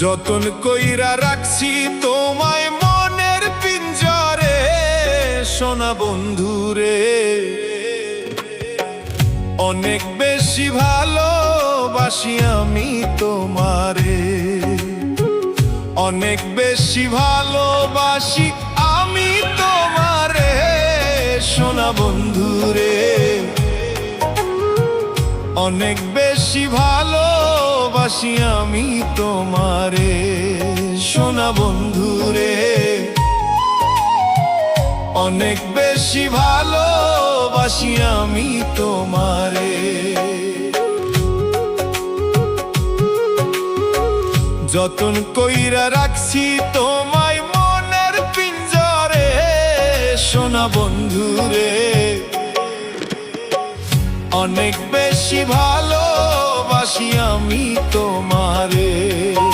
যতন কইরা রাখছি তোমায় মনের পিঞ্জরে, সোনা বন্ধুরে। অনেক বেশি ভালোবাসি আমি তোমারে, অনেক বেশি ভালোবাসি আমি তোমারে, সোনা বন্ধুরে। অনেক বেশি ভালোবাসি আমি তোমারে, সোনা বন্ধুরে। অনেক বেশি ভালোবাসি আমি তোমারে। যতন কইরা রাখছি তোমায় মনের পিঞ্জরে, সোনা বন্ধুরে। অনেক বেশি ভালোবাসি আমি তোমারে।